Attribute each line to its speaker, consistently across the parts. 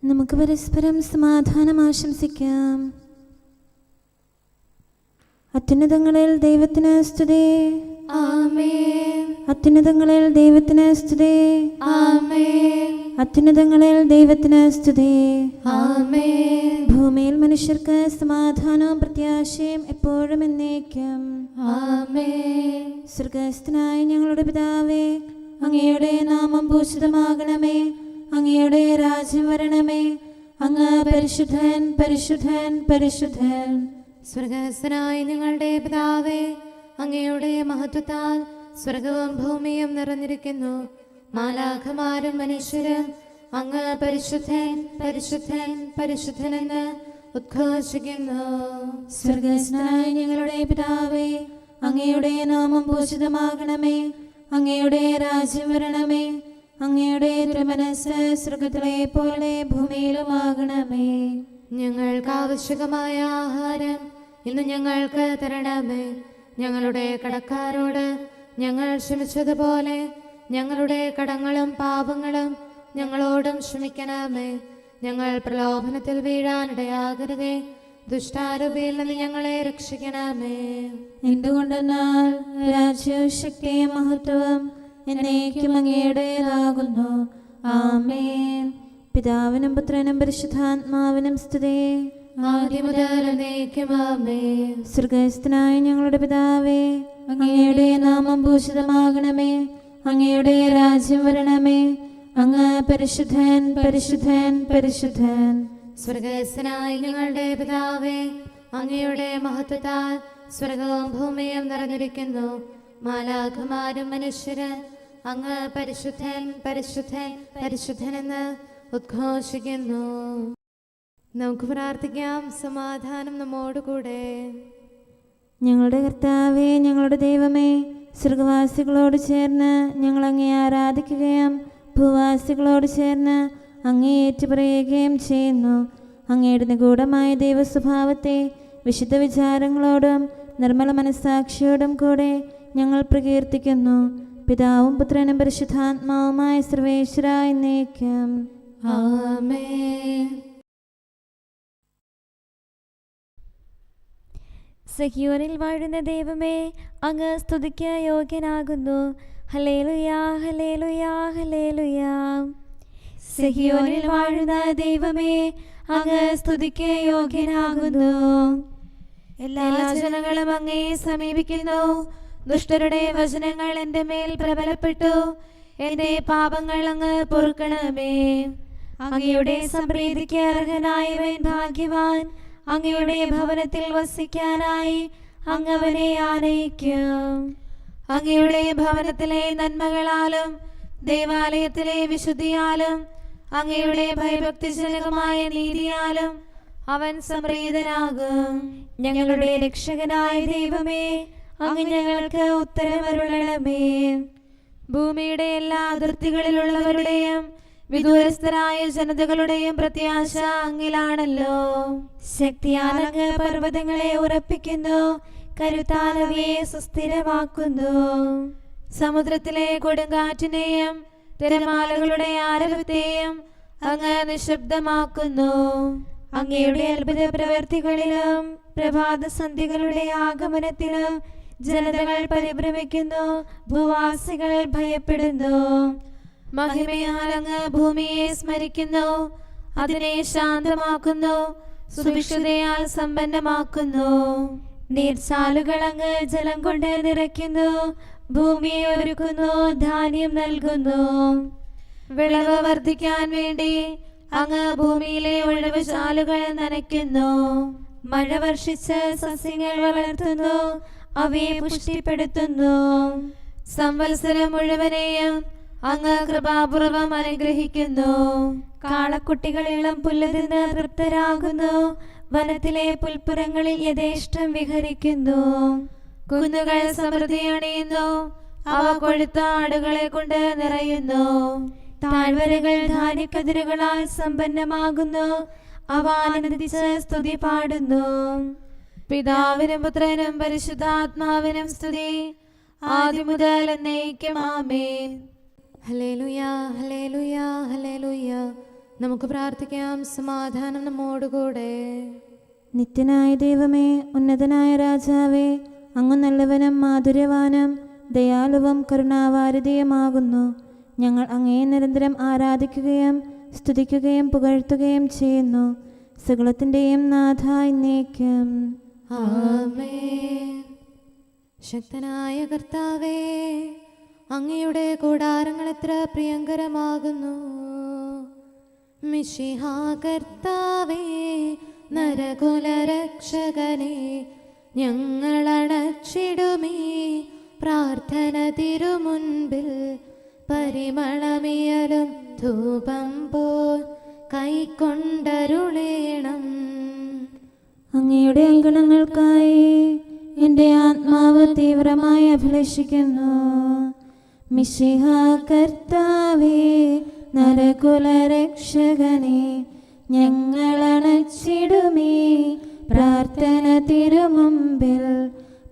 Speaker 1: നമുക്ക് പരസ്പരം സമാധാനം ആശംസിക്കാം. അത്യുന്നതങ്ങളിൽ ദൈവത്തിന് സ്തുതി.
Speaker 2: ആമേൻ.
Speaker 1: അത്യുന്നതങ്ങളിൽ ദൈവത്തിന് സ്തുതി.
Speaker 2: ആമേൻ.
Speaker 1: അത്യുന്നതങ്ങളിൽ ദൈവത്തിന് സ്തുതി.
Speaker 2: ആമേൻ.
Speaker 1: ഭൂമിയിൽ മനുഷ്യർക്ക് സമാധാനവും പ്രത്യാശയും എപ്പോഴും എന്നേക്കും.
Speaker 2: ആമേൻ.
Speaker 1: സ്വർഗ്ഗസ്ഥനായ ഞങ്ങളുടെ പിതാവേ, അങ്ങയുടെ നാമം പൂജിതമാകണമേ. അങ്ങയുടെ രാജ്യം വരണമേ. അങ്ങ് പരിശുദ്ധൻ, പരിശുദ്ധൻ, പരിശുദ്ധൻ.
Speaker 2: സ്വർഗ്ഗസ്ഥനായ ഞങ്ങളുടെ പിതാവേ, അങ്ങയുടെ മഹത്വത്താൽ സ്വർഗവും ഭൂമിയും നിറഞ്ഞിരിക്കുന്നു. മാലാഖമാരും മനുഷ്യരും അങ്ങ് പരിശുദ്ധൻ, പരിശുദ്ധൻ, പരിശുദ്ധനെന്ന് ഉദ്ഘോഷിക്കുന്നു.
Speaker 1: സ്വർഗ്ഗസ്ഥനായ ഞങ്ങളുടെ പിതാവേ, അങ്ങയുടെ നാമം പൂജിതമാകണമേ. അങ്ങയുടെ രാജ്യം വരണമേ. അങ്ങയുടെ തിരുമനസ്സ് സ്വർഗ്ഗത്തിലെ പോലെ ഭൂമിയിലുമാകണമേ.
Speaker 2: ഞങ്ങൾക്ക് ആവശ്യകമായ ആഹാരം ഇന്ന് ഞങ്ങൾക്ക് തരണമേ. ഞങ്ങളുടെ കടക്കാരോട് ഞങ്ങൾ ക്ഷമിച്ചതുപോലെ ഞങ്ങളുടെ കടങ്ങളും പാപങ്ങളും ഞങ്ങളോടും ക്ഷമിക്കണമേ. ഞങ്ങൾ പ്രലോഭനത്തിൽ വീഴാനിടയാകരുതേ. ദുഷ്ടാരൂപിയിൽ നിന്ന് ഞങ്ങളെ രക്ഷിക്കണമേ.
Speaker 1: എന്തുകൊണ്ടെന്നാൽ രാജ്യവും ശക്തിയും മഹത്വവും എന്നേക്കും അങ്ങയുടേതാകുന്നു. ആമേൻ. പിതാവിനും പുത്രനും പരിശുദ്ധാത്മാവിനും സ്തുതി.
Speaker 2: ആദ്യം മുതൽ എന്നേക്കും ആമേൻ.
Speaker 1: സ്വർഗ്ഗസ്ഥനായ ഞങ്ങളുടെ പിതാവേ, അങ്ങയുടെ നാമം പൂജിതമാകണമേ. അങ്ങയുടെ രാജ്യം വരണമേ. അങ്ങ് പരിശുദ്ധൻ, പരിശുദ്ധൻ, പരിശുദ്ധൻ.
Speaker 2: സ്വർഗ്ഗസ്ഥനായ ഞങ്ങളുടെ പിതാവേ, അങ്ങയുടെ മഹത്വത്താൽ സ്വർഗവും ഭൂമിയും നിറഞ്ഞിരിക്കുന്നു. മാലാഖമാരും മനുഷ്യരും അങ്ങ് പരിശുദ്ധൻ, പരിശുദ്ധൻ, പരിശുദ്ധനെന്ന് ഉദ്ഘോഷിക്കുന്നു. നമുക്ക് പ്രാർത്ഥിക്കാം. സമാധാനം നമ്മോടുകൂടെ.
Speaker 1: ഞങ്ങളുടെ കർത്താവേ, ഞങ്ങളുടെ ദൈവമേ, സ്വർഗവാസികളോട് ചേർന്ന് ഞങ്ങൾ അങ്ങേ ആരാധിക്കുകയും ഭൂവാസികളോട് ചേർന്ന് അങ്ങേ ഏറ്റുപറയുകയും ചെയ്യുന്നു. അങ്ങയുടെ നിഗൂഢമായ ദൈവസ്വഭാവത്തെ വിശുദ്ധ വിചാരങ്ങളോടും നിർമ്മല മനസ്സാക്ഷിയോടും കൂടെ ഞങ്ങൾ പ്രകീർത്തിക്കുന്നു. പിതാവും പുത്രനും പരിശുദ്ധാത്മാവുമായ സർവേശ്വര എന്നേക്കും.
Speaker 2: ആമേൻ.
Speaker 3: സഹിയോനിൽ വാഴുന്ന ദൈവമേ, അങ്ങ് സ്തുതിക്ക് യോഗ്യനാകുന്നു. ഹല്ലേലൂയാ, ഹല്ലേലൂയാ, ഹല്ലേലൂയാ. സഹിയോനിൽ വാഴുന്ന ദൈവമേ, അങ്ങ് സ്തുതിക്ക് യോഗ്യനാകുന്നു. എല്ലാ ജനങ്ങളും അങ്ങയെ സമീപിക്കുന്നു. ദുഷ്ടരുടെ വചനങ്ങൾ എൻ്റെ മേൽ പ്രബലപ്പെട്ടു. എൻ്റെ പാപങ്ങൾ അങ്ങ് പൊറുക്കണമേ. അങ്ങയുടെ സംപ്രീതിക്ക് അർഹനായവൻ ഭാഗ്യവാൻ. അങ്ങയുടെ ഭവനത്തിൽ വസിക്കാനായി അങ്ങവനെ ആനയിക്കും. അങ്ങയുടെ ഭവനത്തിലെ നന്മകളാലും ദേവാലയത്തിലെ വിശുദ്ധിയാലും അങ്ങയുടെ ഭയഭക്തിജനകമായ നീതിയാലും അവൻ സംപ്രീതനാകും. ഞങ്ങളുടെ രക്ഷകനായ ദൈവമേ, അങ്ങ് ഞങ്ങൾക്ക് ഉത്തരമരുളണമേ. ഭൂമിയുടെ എല്ലാ അതിർത്തികളിലുള്ളവരുടെയും വിദൂരസ്ഥരായ ജനതകളുടെയും പ്രത്യാശ അങ്ങിലാണല്ലോ. ശക്തിയാൽ അങ്ങ് പർവ്വതങ്ങളെ ഉറപ്പിക്കുന്നു. കരുത്താൽ അവയെ സുസ്ഥിരമാക്കുന്നു. സമുദ്രത്തിലെ കൊടുങ്കാറ്റിനെയും തിരമാലകളുടെ ആരവത്തെയും അങ്ങ് നിശബ്ദമാക്കുന്നു. അങ്ങയുടെ അത്ഭുത പ്രവൃത്തികളിലും പ്രഭാതസന്ധ്യകളുടെ ആഗമനത്തിലും ജനതകൾ പരിഭ്രമിക്കുന്നു. ഭൂവാസികൾ ഭയപ്പെടുന്നു. മഹിമയാൽ അങ്ങ് ഭൂമിയെ സ്മരിക്കുന്നു. അതിനെ ശാന്തമാക്കുന്നു. സുഭിക്ഷതയാൽ സമ്പന്നമാക്കുന്നു. നീർച്ചാലുകൾ അങ്ങ് ജലം കൊണ്ട് നിറയ്ക്കുന്നു. ഭൂമിയെ ഒരുക്കുന്നു. ധാന്യം നൽകുന്നു. വിളവ് വർദ്ധിക്കാൻ വേണ്ടി അങ്ങ് ഭൂമിയിലെ ഒഴിവ് ചാലുകൾ നനയ്ക്കുന്നു. മഴ വർഷിച്ച് സസ്യങ്ങൾ വളർത്തുന്നു. അവയെ പുഷ്ടിപ്പെടുത്തുന്നു. സംവത്സരം മുഴുവനെയും അങ്ങ് കൃപാപൂർവം അനുഗ്രഹിക്കുന്നു. കാളക്കുട്ടികൾ ഇളം പുല്ല് തിന്ന് തൃപ്തരാകുന്നു. വനത്തിലെ പുൽപ്പുറങ്ങളിൽ യഥേഷ്ടം വിഹരിക്കുന്നു. കുന്നുകൾ സമൃദ്ധി അണിയുന്നു. അവ കൊഴുത്ത ആടുകളെ കൊണ്ട് നിറയുന്നു. താഴ്വരകൾ ധാന്യക്കതിരുകളാൽ സമ്പന്നമാകുന്നു. അവ ആനന്ദിച്ച് സ്തുതി പാടുന്നു.
Speaker 2: പിതാവിനും പുത്രനും പരിശുദ്ധാത്മാവിനും സ്തുതി. ആദ്യം മുതൽ എന്നേക്കും ആമേൻ. ഹല്ലേലൂയ, ഹല്ലേലൂയ, ഹല്ലേലൂയ. നമുക്ക് പ്രാർത്ഥിക്കാം. സമാധാനം നമ്മോടുകൂടെ.
Speaker 1: നിത്യനായ ദൈവമേ, ഉന്നതനായ രാജാവേ, അങ്ങ് നല്ലവനും മാധുര്യവാനും ദയാലുവും കരുണാവാരിധിയുമാകുന്നു. ഞങ്ങൾ അങ്ങയെ നിരന്തരം ആരാധിക്കുകയും സ്തുതിക്കുകയും പുകഴ്ത്തുകയും ചെയ്യുന്നു. സകലത്തിൻ്റെയും നാഥ എന്നേക്കും.
Speaker 2: ആമേൻ. ശക്തനായ കർത്താവേ, അങ്ങയുടെ കൂടാരങ്ങൾ എത്ര പ്രിയങ്കരമാകുന്നു. മിശിഹാ കർത്താവേ, നരകുലരക്ഷകനെ, ഞങ്ങളണച്ചിടുമീ പ്രാർത്ഥന തിരുമുൻപിൽ. പരിമളമിയലും ധൂപം പോൽ കൈക്കൊണ്ടരുളേണം.
Speaker 1: അങ്ങയുടെ അങ്കണങ്ങൾക്കായി എൻ്റെ ആത്മാവ് തീവ്രമായി അഭിലഷിക്കുന്നു. മിശിഹാ കർത്താവേ, നരകുലരക്ഷകനെ, ഞങ്ങളണച്ചിടുമീ പ്രാർത്ഥന തിരുമുമ്പിൽ.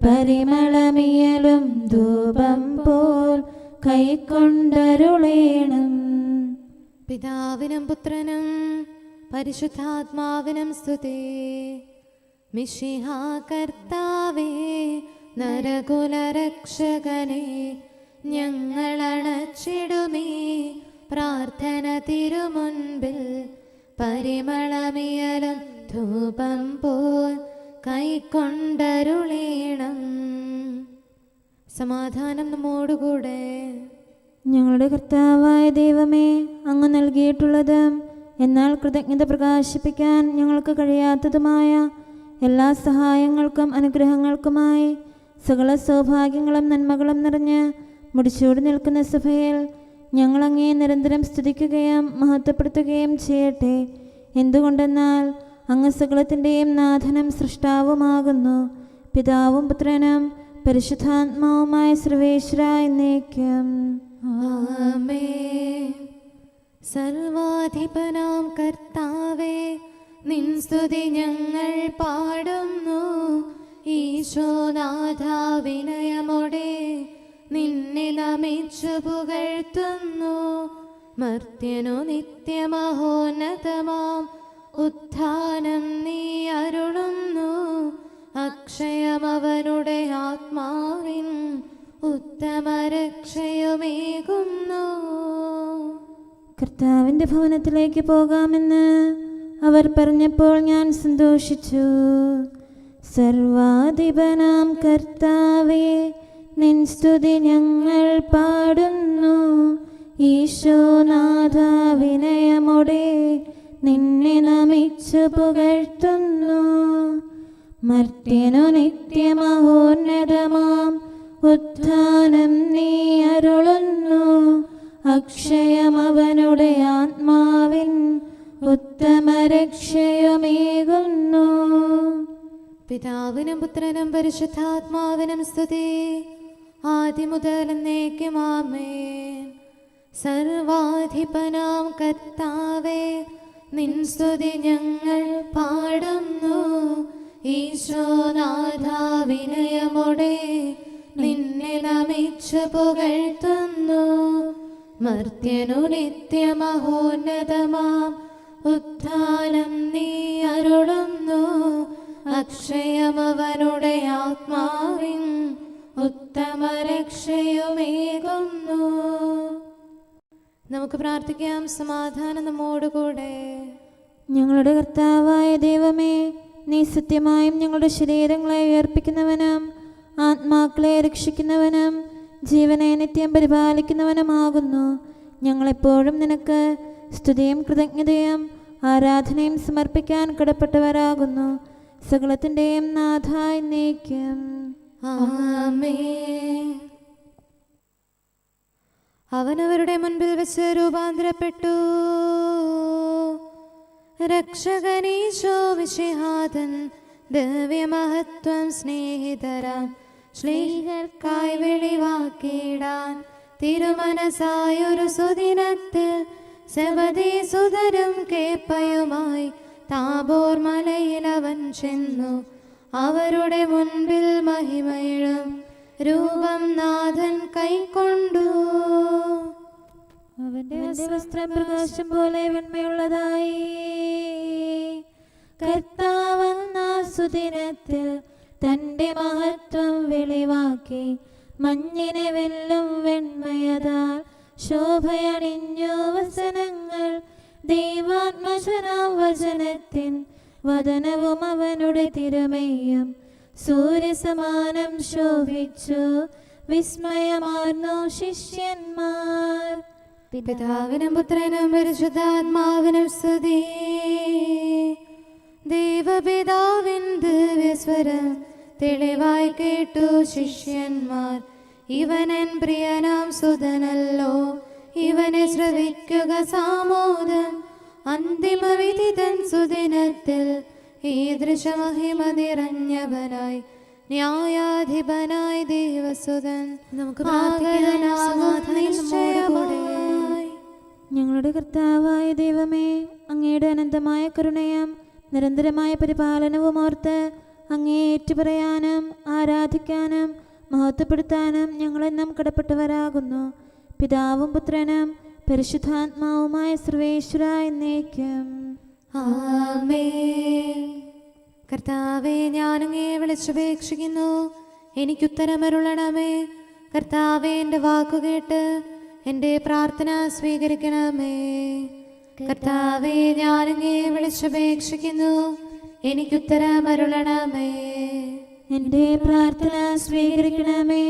Speaker 1: പരിമളമിയലും ധൂപം പോൽ കൈക്കൊണ്ടരുളേണം.
Speaker 2: പിതാവിനും പുത്രനും പരിശുദ്ധാത്മാവിനും സ്തുതി. മിശിഹാ കർത്താവേ, നരകുലരക്ഷകനെ, ഞങ്ങളണച്ചിടുമീ പ്രാർത്ഥന തിരുമുൻപിൽ. പരിമളമിയലും ധൂപം പോൽ കൈക്കൊണ്ടരുളേണം. സമാധാനം നമ്മോടുകൂടെ.
Speaker 1: ഞങ്ങളുടെ കർത്താവായ ദൈവമേ, അങ്ങ് നൽകിയിട്ടുള്ളതും എന്നാൽ കൃതജ്ഞത പ്രകാശിപ്പിക്കാൻ ഞങ്ങൾക്ക് കഴിയാത്തതുമായ എല്ലാ സഹായങ്ങൾക്കും അനുഗ്രഹങ്ങൾക്കുമായി സകല സൗഭാഗ്യങ്ങളും നന്മകളും നിറഞ്ഞ് മുടിച്ചൂടി നിൽക്കുന്ന സഭയിൽ ഞങ്ങൾ അങ്ങയെ നിരന്തരം സ്തുതിക്കുകയും മഹത്വപ്പെടുത്തുകയും ചെയ്യട്ടെ. എന്തുകൊണ്ടെന്നാൽ അങ്ങ് സകലത്തിൻ്റെയും നാഥനും സൃഷ്ടാവുമാകുന്നു. പിതാവും പുത്രനും പരിശുദ്ധാത്മാവുമായ സർവേശ്വര എന്നേക്കും.
Speaker 2: ആമേൻ. സർവാധിപനാം കർത്താവേ, നിൻ സ്തുതി ഞങ്ങൾ പാടുന്നു. ഈശോനാഥ, വിനയമോടെ നിന്നെ നമിച്ചു പുകഴ്ത്തുന്നു. മർത്യനു നിത്യമഹോന്നതമാം ഉത്ഥാനം നീ അരുളുന്നു. അക്ഷയമവനുടെ ആത്മാവിൻ ഉത്തമരക്ഷയുമേകുന്നു.
Speaker 1: കർത്താവിൻ്റെ ഭവനത്തിലേക്ക് പോകാമെന്ന് അവർ പറഞ്ഞപ്പോൾ ഞാൻ സന്തോഷിച്ചു. സർവാധിപനാം കർത്താവേ, നിൻ സ്തുതി ഞങ്ങൾ പാടുന്നു. ഈശോനാഥ, വിനയമോടെ നിന്നെ നമിച്ചു പുകഴ്ത്തുന്നു. മർത്യനു നിത്യമഹോന്നതമാം ഉത്ഥാനം നീ അരുളുന്നു. അക്ഷയമവനുടെ ആത്മാവിൻ ഉത്തമരക്ഷയുമേകുന്നു.
Speaker 2: പിതാവിനും പുത്രനും പരിശുദ്ധാത്മാവിനും സ്തുതി, ആദിമുതൽ എന്നേക്കും. ആമേൻ. സർവാധിപനാം കർത്താവേ, നിൻ സ്തുതി ഞങ്ങൾ പാടുന്നു. ഈശോനാഥ, വിനയമോടെ നിന്നെ നമിച്ചു പുകഴ്ത്തുന്നു. മർത്യനു നിത്യമഹോന്നതമാം ഉത്ഥാനം നീ അരുളുന്നു. അക്ഷയമവനുടെ ആത്മാവിൻ ഉത്തമരക്ഷയുമേകുന്നു. നമുക്ക് പ്രാർത്ഥിക്കാം. സമാധാനം നമ്മോടുകൂടെ.
Speaker 1: ഞങ്ങളുടെ കർത്താവായ ദൈവമേ, നീ സത്യമായും ഞങ്ങളുടെ ശരീരങ്ങളെ ഉയർപ്പിക്കുന്നവനും ആത്മാക്കളെ രക്ഷിക്കുന്നവനും ജീവനെ നിത്യം പരിപാലിക്കുന്നവനുമാകുന്നു. ഞങ്ങളെപ്പോഴും നിനക്ക് സ്തുതിയും കൃതജ്ഞതയും ആരാധനയും സമർപ്പിക്കാൻ കടപ്പെട്ടവരാകുന്നു. സകലത്തിൻ്റെയും നാഥ എന്നേക്കും.
Speaker 2: ആമേൻ. അവനവരുടെ മുൻപിൽ വെച്ച് രൂപാന്തരപ്പെട്ടു. രക്ഷകനീശോ വിശിഹാതൻ ദിവ്യമഹത്വം സ്നേഹിതരാം ശ്ലീഹർക്കായി വെളിവാക്കിയിടാൻ തിരുമനസായൊരു സുദിനത്തിൽ സെബദീസുതരും കേപ്പയുമായി താബോർ മലയിൽ അവൻ ചെന്നു. അവരുടെ മുൻപിൽ മഹിമയിലും രൂപം നാഥൻ കൈക്കൊണ്ടു.
Speaker 1: അവൻ അവന്റെ വസ്ത്രം പ്രകാശം പോലെ വെണ്മയുള്ളതായി. കർത്താവെന്ന സുദിനത്തിൽ തന്റെ മഹത്വം വെളിവാക്കി. മഞ്ഞിനെ വെല്ലും വെണ്മയതാൽ ശോഭയണിഞ്ഞു വസനങ്ങൾ. ദൈവാത്മജനാം വചനത്തിൻ വദനവും അവനുടെ തിരുമയും സൂര്യസമാനം ശോഭിച്ചു. വിസ്മയമാർന്നു ശിഷ്യന്മാർ.
Speaker 2: പിതാവിനും പുത്രനും പരിശുദ്ധാത്മാവിനും സ്തുതി. ദൈവപിതാവിൻ ദിവ്യസ്വരം തെളിവായി കേട്ടു ശിഷ്യന്മാർ. ഇവനൻ പ്രിയനാം സുതനല്ലോ, ഇവനെ ശ്രവിക്കുക സാമോദം. അന്തിമവിധി തൻ സുദിനത്തിൽ ഈദൃശമഹിമ നിറഞ്ഞവനായി ന്യായാധിപനായി ദേവസുതൻ നമുക്ക്
Speaker 1: ഞങ്ങളുടെ കർത്താവായ ദൈവമേ, അങ്ങയുടെ അനന്തമായ കരുണയും നിരന്തരമായ പരിപാലനവും ഓർത്ത് അങ്ങേ ഏറ്റുപറയാനും ആരാധിക്കാനും മഹത്വപ്പെടുത്താനും ഞങ്ങളെന്നും കടപ്പെട്ടവരാകുന്നു. പിതാവും പുത്രനും പരിശുദ്ധാത്മാവുമായ സർവേശ്വര എന്നേക്കും
Speaker 2: ആമേൻ. കർത്താവേ, ഞാനങ്ങേ വിളിച്ചപേക്ഷിക്കുന്നു, എനിക്കുത്തരമരുളണമേ. കർത്താവേ, എൻ്റെ വാക്കുകേട്ട് എൻ്റെ പ്രാർത്ഥന സ്വീകരിക്കണമേ. കർത്താവേ, ഞാനങ്ങേ വിളിച്ചപേക്ഷിക്കുന്നു, എനിക്കുത്തരമരുളണമേ.
Speaker 1: എൻ്റെ പ്രാർത്ഥന സ്വീകരിക്കണമേ.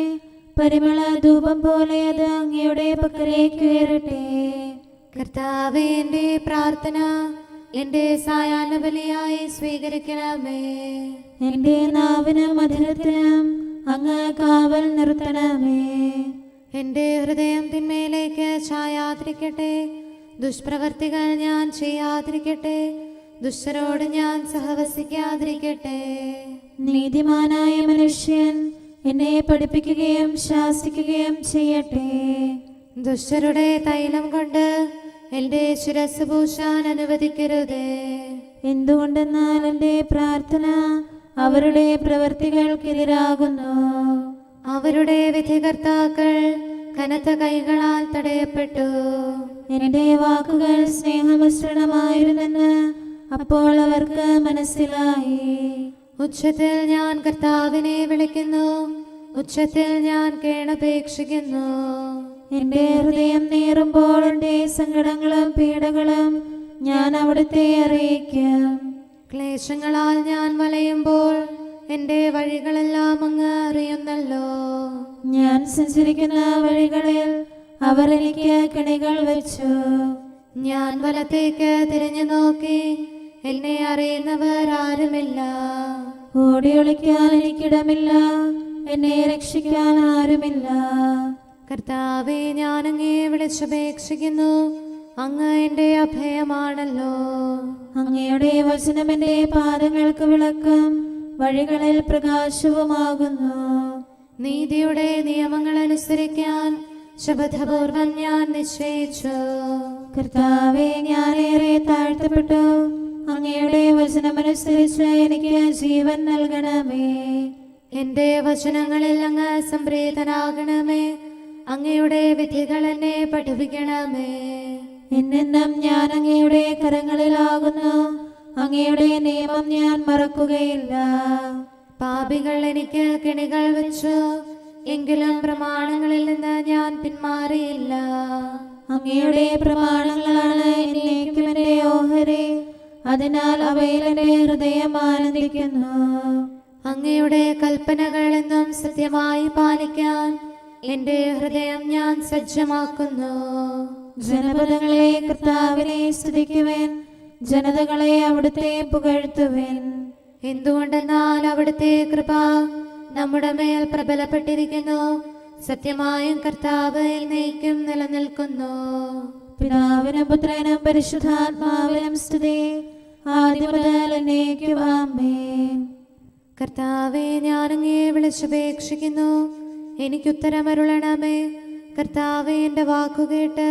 Speaker 1: പരിമള ധൂപം പോലെ അത് അങ്ങയുടെ പക്കലേക്ക് ഉയരട്ടെ.
Speaker 2: കർത്താവേ, എൻ്റെ പ്രാർത്ഥന എൻ്റെ സായാഹ്ന ബലിയായി സ്വീകരിക്കണമേ.
Speaker 1: എൻ്റെ നാവിനും മധുരത്തിനും അങ്ങ് കാവൽ നിർത്തണമേ.
Speaker 2: എൻ്റെ ഹൃദയം തിന്മയിലേക്ക് ചായാതിരിക്കട്ടെ. ദുഷ്പ്രവർത്തികൾ ഞാൻ ചെയ്യാതിരിക്കട്ടെ. ദുഷ്ടരോട് ഞാൻ സഹവസിക്കാതിരിക്കട്ടെ.
Speaker 1: നീതിമാനായ മനുഷ്യൻ എന്നെ പഠിപ്പിക്കുകയും ശാസിക്കുകയും ചെയ്യട്ടെ.
Speaker 2: ദുഷ്ടരുടെ തൈലം കൊണ്ട് എൻ്റെ ശിരസ് പൂശാൻ അനുവദിക്കരുതേ.
Speaker 1: എന്തുകൊണ്ടെന്നാൽ എൻ്റെ പ്രാർത്ഥന അവരുടെ പ്രവൃത്തികൾക്കെതിരാകുന്നു.
Speaker 2: അവരുടെ വിധികർത്താക്കൾ കനത്ത കൈകളാൽ തടയപ്പെട്ടു.
Speaker 1: എൻ്റെ വാക്കുകൾ സ്നേഹമിശ്രണമായിരുന്നെന്ന് അപ്പോൾ അവർക്ക് മനസ്സിലായി.
Speaker 2: ഉച്ചത്തിൽ ഞാൻ കർത്താവിനെ വിളിക്കുന്നു, ഉച്ചത്തിൽ ഞാൻ കേണപേക്ഷിക്കുന്നു.
Speaker 1: എൻ്റെ ഹൃദയം നീറുമ്പോൾ എൻ്റെ സങ്കടങ്ങളും പീഡകളും ഞാൻ അവിടുത്തെ അറിയിക്കും.
Speaker 2: ക്ലേശങ്ങളാൽ ഞാൻ വലയുമ്പോൾ എൻ്റെ വഴികളെല്ലാം അങ്ങ് അറിയുന്നല്ലോ.
Speaker 1: ഞാൻ സഞ്ചരിക്കുന്ന വഴികളിൽ അവർ എനിക്ക് കെണികൾ വെച്ചു.
Speaker 2: ഞാൻ വലത്തേക്ക് തിരിഞ്ഞു നോക്കി, എന്നെ അറിയുന്നവർ ആരുമില്ല.
Speaker 1: ഓടിയൊളിക്കാൻ എനിക്കിടമില്ല, എന്നെ രക്ഷിക്കാൻ ആരുമില്ല.
Speaker 2: കർത്താവേ, ഞാനങ്ങേ വിളിച്ചപേക്ഷിക്കുന്നു, അങ്ങ് എൻ്റെ അഭയമാണല്ലോ.
Speaker 1: അങ്ങയുടെ വചനം എൻ്റെ പാദങ്ങൾക്ക് വിളക്കും വഴികളിൽ പ്രകാശവുമാകുന്നു.
Speaker 2: നീതിയുടെ നിയമങ്ങൾ അനുസരിക്കാൻ ശപഥപൂർവം ഞാൻ നിശ്ചയിച്ചു.
Speaker 1: കർത്താവേ, ഞാനേറെ താഴ്ത്തപ്പെട്ടു. അങ്ങയുടെ വചനമനുസരിച്ച് എനിക്ക് ജീവൻ നൽകണമേ.
Speaker 2: എൻ്റെ വചനങ്ങളിൽ അങ്ങ് സംപ്രീതനാകണമേ. അങ്ങയുടെ വിധികൾ എന്നെ പഠിപ്പിക്കണമേ.
Speaker 1: എന്നെന്നും ഞാൻ അങ്ങയുടെ കരങ്ങളിലാകുന്നു. അങ്ങയുടെ നിയമം ഞാൻ മറക്കുകയില്ല.
Speaker 2: പാപികൾ എനിക്ക് കെണികൾ വെച്ചു, എങ്കിലും പ്രമാണങ്ങളിൽ നിന്ന് ഞാൻ പിന്മാറിയില്ല.
Speaker 1: അങ്ങയുടെ പ്രമാണങ്ങളാണ് എന്നേക്കും എൻ്റെ ഓഹരി. അതിനാൽ അവയിൽ എൻ്റെ ഹൃദയം ആനന്ദിക്കുന്നു.
Speaker 2: അങ്ങയുടെ കൽപ്പനകൾ എന്നും സത്യമായി പാലിക്കാൻ എൻ്റെ ഹൃദയം ഞാൻ സജ്ജമാക്കുന്നു.
Speaker 1: ജനപദങ്ങളെ കർത്താവിനെ സ്തുതിക്കുവൻ, ജനതകളെ അവിടുത്തെ പുകഴ്ത്തുവൻ.
Speaker 2: എന്തുകൊണ്ടെന്നാൽ അവിടുത്തെ കൃപ നമ്മുടെ മേൽ പ്രബലപ്പെട്ടിരിക്കുന്നു. സത്യമായും കർത്താവ് എന്നേക്കും നിലനിൽക്കുന്നു.
Speaker 1: പിതാവിനും പുത്രനും പരിശുദ്ധാത്മാവിനും സ്തുതി, ആദ്യം മുതൽ എന്നേക്കും ആമേൻ.
Speaker 2: കർത്താവേ, ഞാനങ്ങേ വിളിച്ചപേക്ഷിക്കുന്നു, എനിക്കുത്തരമരുളണമേ. കർത്താവേ, എൻ്റെ വാക്കുകേട്ട്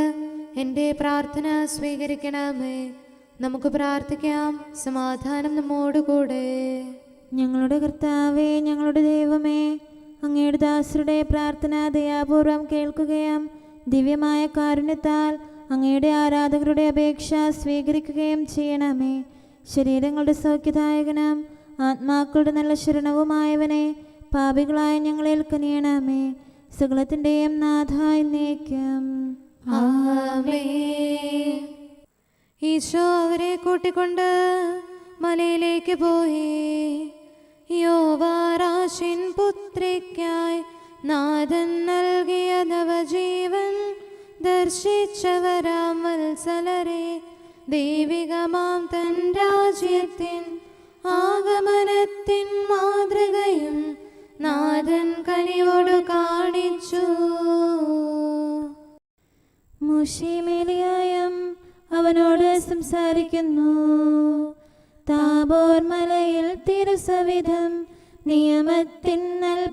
Speaker 2: എൻ്റെ പ്രാർത്ഥന സ്വീകരിക്കണമേ. നമുക്ക് പ്രാർത്ഥിക്കാം. സമാധാനം നമ്മോടുകൂടെ.
Speaker 1: ഞങ്ങളുടെ കർത്താവേ, ഞങ്ങളുടെ ദൈവമേ, അങ്ങയുടെ ദാസരുടെ പ്രാർത്ഥന ദയാപൂർവം കേൾക്കുകയും ദിവ്യമായ കാരുണ്യത്താൽ അങ്ങയുടെ ആരാധകരുടെ അപേക്ഷ സ്വീകരിക്കുകയും ചെയ്യണമേ. ശരീരങ്ങളുടെ സൗഖ്യദായകനും ആത്മാക്കളുടെ നല്ല ശരണവുമായവനെ, പാപികളായ ഞങ്ങളിൽ കനിയണമേ. സകലത്തിൻ്റെയും നാഥായി എന്നേക്കും.
Speaker 2: ആമേൻ. ഈശോ അവരെ കൂട്ടിക്കൊണ്ട് മലയിലേക്ക് പോയി. യോവാറാശിൻ പുത്രിക്കായി നാഥൻ നൽകിയ നവജീവൻ ദർശിച്ചവരാം വത്സലരെ, ദൈവികമാം തൻ രാജ്യത്തിൻ ആഗമനത്തിൻ മാതൃകയും നാഥൻ കനിവോടു കാണിച്ചു.
Speaker 1: മോശെയും ഏലിയായും അവനോട് സംസാരിക്കുന്നു. താബോർ മലയിൽ തിരുസവിധം നിയമത്തിൻ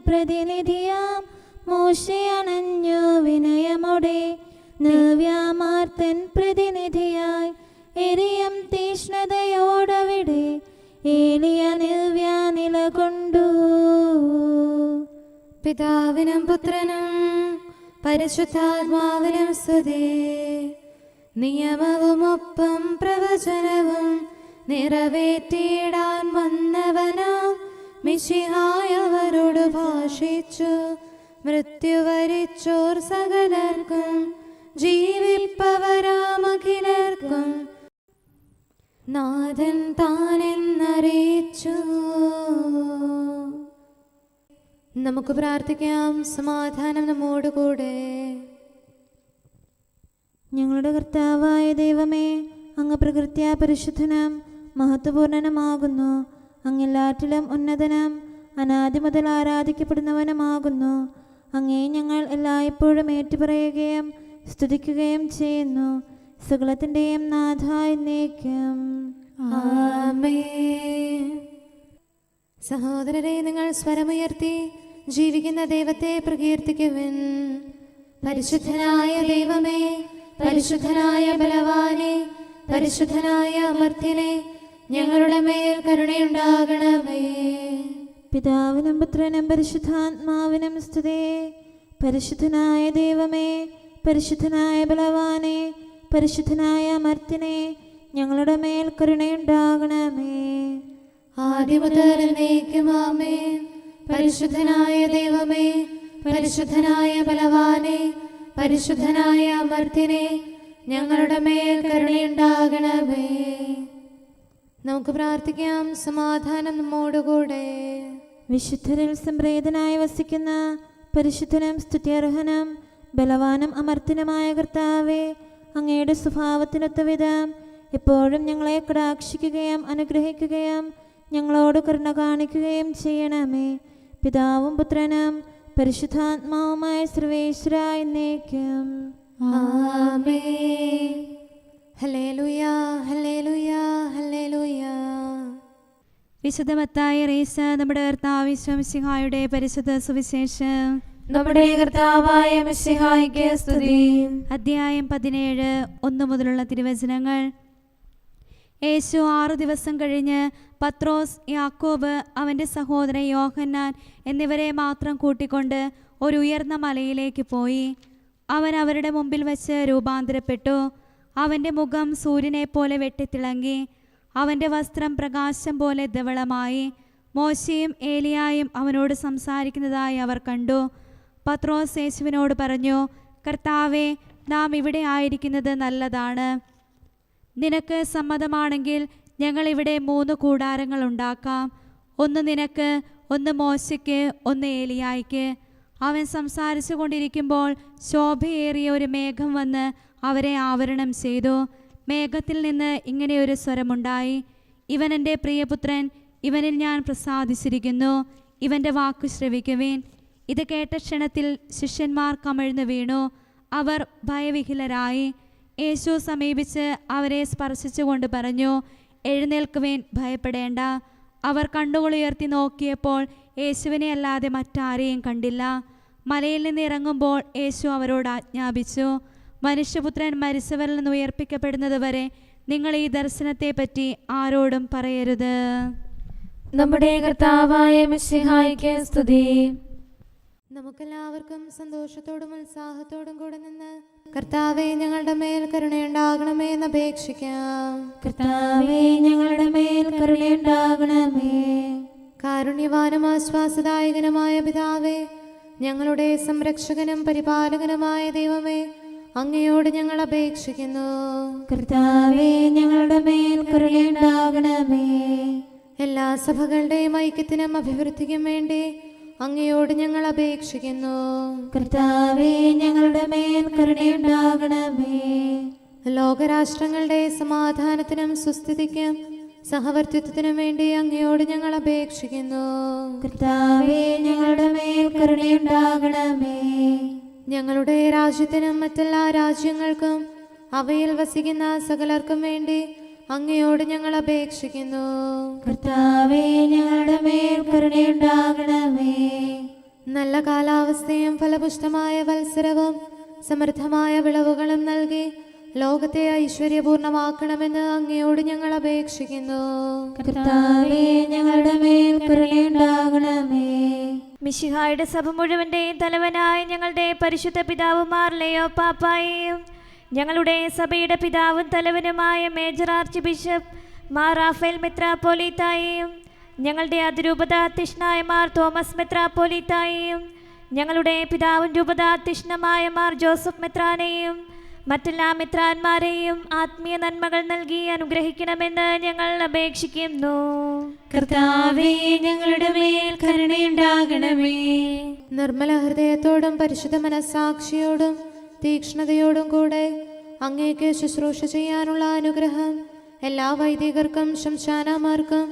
Speaker 1: പ്രതിനിധിയാം മോശെ അണഞ്ഞു വിനയമോടെ. നവ്യാമാർത്തൻ പ്രതിനിധിയായി എരിയം തീഷ്ണതയോടവിടെ ഏലിയ നവ്യ നിലകൊണ്ടു.
Speaker 2: പിതാവിനും പുത്രനും പരിശുദ്ധാത്മാവിനും സ്തുതി. നിയമവും ഒപ്പം പ്രവചനവും നിറവേറ്റിയിടാൻ വന്നവനാം മിശിഹായവരോട് ഭാഷിച്ചു. മൃത്യു വരിച്ചോർ സകലർക്കും ജീവിപ്പവരാമഖിലർക്കും നാഥൻ താനെന്നറിയിച്ചു. നമുക്ക് പ്രാർത്ഥിക്കാം. സമാധാനം നമ്മോടുകൂടെ.
Speaker 1: ഞങ്ങളുടെ കർത്താവായ ദൈവമേ, അങ്ങ് പ്രകൃത്യാ പരിശുദ്ധനും മഹത്വപൂർണനുമാകുന്നു. അങ്ങെല്ലാറ്റിലും ഉന്നതനും അനാദി മുതൽ ആരാധിക്കപ്പെടുന്നവനുമാകുന്നു. അങ്ങേ ഞങ്ങൾ എല്ലായ്പ്പോഴും ഏറ്റുപറയുകയും സ്തുതിക്കുകയും ചെയ്യുന്നു. സകലത്തിൻ്റെയും നാഥായി എന്നേക്കും.
Speaker 2: ആമേൻ. സഹോദരരെ, നിങ്ങൾ സ്വരമുയർത്തി ജീവിക്കുന്ന ദൈവത്തെ പ്രകീർത്തിക്കുവിൻ. പരിശുദ്ധനായ ദൈവമേ, പരിശുദ്ധനായ ബലവാനെ, പരിശുദ്ധനായ അമർത്യനെ, ഞങ്ങളുടെ മേൽ കരുണയുണ്ടാകണമേ.
Speaker 1: പിതാവിനും പുത്രനും പരിശുദ്ധാത്മാവിനും സ്തുതി. പരിശുദ്ധനായ ദൈവമേ, പരിശുദ്ധനായ ബലവാനെ, പരിശുദ്ധനായ അമർത്യനെ, ഞങ്ങളുടെ മേൽ കരുണയുണ്ടാകണമേ.
Speaker 2: ആദിമുതൽ എന്നേക്കും ആമേൻ. പരിശുദ്ധനായ ദൈവമേ, പരിശുദ്ധനായ ബലവാനെ, പരിശുദ്ധനായ അമർത്യനെ, ഞങ്ങളുടെ മേൽ കരുണയുണ്ടാകണമേ. നമുക്ക് പ്രാർത്ഥിക്കാം. സമാധാനം നമ്മോടുകൂടെ.
Speaker 1: വിശുദ്ധരിൽ സംപ്രേതനായി വസിക്കുന്ന പരിശുദ്ധനും സ്തുത്യർഹനും ബലവാനും അമർത്യനുമായ കർത്താവേ, അങ്ങയുടെ സ്വഭാവത്തിനൊത്ത വിധം എപ്പോഴും ഞങ്ങളെ കടാക്ഷിക്കുകയും അനുഗ്രഹിക്കുകയും ഞങ്ങളോട് കരുണ കാണിക്കുകയും ചെയ്യണമേ. പിതാവും പുത്രനും പരിശുദ്ധാത്മാവുമായ സർവേശ്വര എന്നേക്കും.
Speaker 2: ആമേൻ. ഹല്ലേലൂയ, ഹല്ലേലൂയ, ഹല്ലേലൂയ.
Speaker 3: വിശുദ്ധ മത്തായി റീസ നമ്മുടെ കർത്താവ് മിശിഹായുടെ പരിശുദ്ധ സുവിശേഷം.
Speaker 1: നമ്മുടെ കർത്താവായ മിശിഹായ്ക്ക് സ്തുതി.
Speaker 3: അധ്യായം 17 1 മുതലുള്ള തിരുവചനങ്ങൾ. യേശു 6 ദിവസം കഴിഞ്ഞ് പത്രോസ്, യാക്കോബ്, അവൻ്റെ സഹോദരൻ യോഹന്നാൻ എന്നിവരെ മാത്രം കൂട്ടിക്കൊണ്ട് ഒരു ഉയർന്ന മലയിലേക്ക് പോയി. അവൻ അവരുടെ മുമ്പിൽ വച്ച് രൂപാന്തരപ്പെട്ടു. അവൻ്റെ മുഖം സൂര്യനെ പോലെ വെട്ടിത്തിളങ്ങി. അവൻ്റെ വസ്ത്രം പ്രകാശം പോലെ ധവളമായി. മോശയും ഏലിയായും അവനോട് സംസാരിക്കുന്നതായി അവർ കണ്ടു. പത്രോസ് യേശുവിനോട് പറഞ്ഞു, കർത്താവേ, നാം ഇവിടെ ആയിരിക്കുന്നത് നല്ലതാണ്. നിനക്ക് സമ്മതമാണെങ്കിൽ ഞങ്ങൾ ഇവിടെ 3 കൂടാരങ്ങൾ ഉണ്ടാക്കാം. ഒന്ന് നിനക്ക്, ഒന്ന് മോശയ്ക്ക്, ഒന്ന് ഏലിയായ്ക്ക്. അവൻ സംസാരിച്ചു കൊണ്ടിരിക്കുമ്പോൾ ശോഭയേറിയ ഒരു മേഘം വന്ന് അവരെ ആവരണം ചെയ്തു. മേഘത്തിൽ നിന്ന് ഇങ്ങനെയൊരു സ്വരമുണ്ടായി, ഇവൻ എൻ്റെ പ്രിയപുത്രൻ, ഇവനിൽ ഞാൻ പ്രസാദിച്ചിരിക്കുന്നു, ഇവൻ്റെ വാക്കു ശ്രവിക്കുവിൻ. ഇത് കേട്ട ക്ഷണത്തിൽ ശിഷ്യന്മാർ കമിഴ്ന്നു വീണു. അവർ ഭയവിഹ്വലരായി. യേശു സമീപിച്ച് അവരെ സ്പർശിച്ചുകൊണ്ട് പറഞ്ഞു, എഴുന്നേൽക്കുവിൻ, ഭയപ്പെടേണ്ട. അവർ കണ്ണുകളുയർത്തി നോക്കിയപ്പോൾ യേശുവിനെ അല്ലാതെ മറ്റാരെയും കണ്ടില്ല. മലയിൽ നിന്ന് ഇറങ്ങുമ്പോൾ യേശു അവരോട് ആജ്ഞാപിച്ചു, മനുഷ്യപുത്രൻ മരിച്ചവരിൽ നിന്ന് ഉയർപ്പിക്കപ്പെടുന്നത് വരെ നിങ്ങൾ ഈ ദർശനത്തെപ്പറ്റി ആരോടും പറയരുത്.
Speaker 1: നമ്മുടെ കർത്താവായ മിശിഹായ്ക്ക് സ്തുതി.
Speaker 2: നമുക്കെല്ലാവർക്കും സന്തോഷത്തോടും ഉത്സാഹത്തോടും കൂടെ നിന്ന് കർത്താവേ, ഞങ്ങളുടെ മേൽ കരുണയുണ്ടാകണമേ എന്ന് അപേക്ഷിക്കാം.
Speaker 1: കർത്താവേ, ഞങ്ങളുടെ മേൽ കരുണയുണ്ടാകണമേ.
Speaker 2: കാരുണ്യവാനും ആശ്വാസദായകനുമായ പിതാവേ, ഞങ്ങളുടെ സംരക്ഷകനും പരിപാലകനുമായ ദൈവമേ, അങ്ങയോട് ഞങ്ങൾ അപേക്ഷിക്കുന്നു.
Speaker 1: കർത്താവേ, ഞങ്ങളുടെ മേൽ കരുണയുണ്ടാകണമേ.
Speaker 2: എല്ലാ സഭകളുടെയും ഐക്യത്തിനും അഭിവൃദ്ധിക്കും വേണ്ടി അങ്ങയോട് ഞങ്ങൾ അപേക്ഷിക്കുന്നു.
Speaker 1: കർത്താവേ, ഞങ്ങളുടെ മേൽ കരുണയുണ്ടാകണമേ.
Speaker 2: ലോകരാഷ്ട്രങ്ങളുടെ സമാധാനത്തിനും സുസ്ഥിതിക്കും സഹവർത്തിത്വത്തിനും വേണ്ടി അങ്ങയോട് ഞങ്ങൾ അപേക്ഷിക്കുന്നു.
Speaker 1: കർത്താവേ, ഞങ്ങളുടെ മേൽ കരുണയുണ്ടാകണമേ.
Speaker 2: ഞങ്ങളുടെ രാജ്യത്തിനും മറ്റെല്ലാ രാജ്യങ്ങൾക്കും അവയിൽ വസിക്കുന്ന സകലർക്കും വേണ്ടി അങ്ങയോട് ഞങ്ങൾ അപേക്ഷിക്കുന്നു.
Speaker 1: കർത്താവേ, ഞങ്ങളുടെ മേൽ കരുണയുണ്ടാകണമേ.
Speaker 2: നല്ല കാലാവസ്ഥയും ഫലപുഷ്ടമായ വത്സരവും സമൃദ്ധമായ വിളവുകളും നൽകി ലോകത്തെ ഐശ്വര്യപൂർണമാക്കണമെന്ന് അങ്ങയോട് ഞങ്ങൾ അപേക്ഷിക്കുന്നു.
Speaker 1: കർത്താവേ, ഞങ്ങളുടെ മേൽ കരുണയുണ്ടാകണമേ.
Speaker 3: മിശിഹായുടെ സഭ മുഴുവൻ്റെയും തലവനായ ഞങ്ങളുടെ പരിശുദ്ധ പിതാവുമാർ ലെയോ പാപ്പായെയും ഞങ്ങളുടെ സഭയുടെ പിതാവും തലവനുമായ major archbishop Mar Raphael മെത്രാപ്പോലീത്തായെയും ഞങ്ങളുടെ അതിരൂപതാധ്യക്ഷനായ മാർ തോമസ് മെത്രാപ്പോലീത്തായെയും ഞങ്ങളുടെ പിതാവും രൂപതാധ്യക്ഷനുമായ മാർ ജോസഫ് മെത്രാനെയും മറ്റെല്ലാ മെത്രാന്മാരെയും ആത്മീയ നന്മകൾ നൽകി അനുഗ്രഹിക്കണമെന്ന് ഞങ്ങൾ അപേക്ഷിക്കുന്നു.
Speaker 1: കർത്താവേ, ഞങ്ങളുടെ മേൽ കരുണയുണ്ടാകണമേ.
Speaker 2: നിർമ്മല ഹൃദയത്തോടും പരിശുദ്ധ മനസ്സാക്ഷിയോടും തീക്ഷ്ണതയോടും കൂടെ അങ്ങേക്ക് ശുശ്രൂഷ ചെയ്യാനുള്ള അനുഗ്രഹം എല്ലാ വൈദികർക്കും ശംശാനമാർക്കും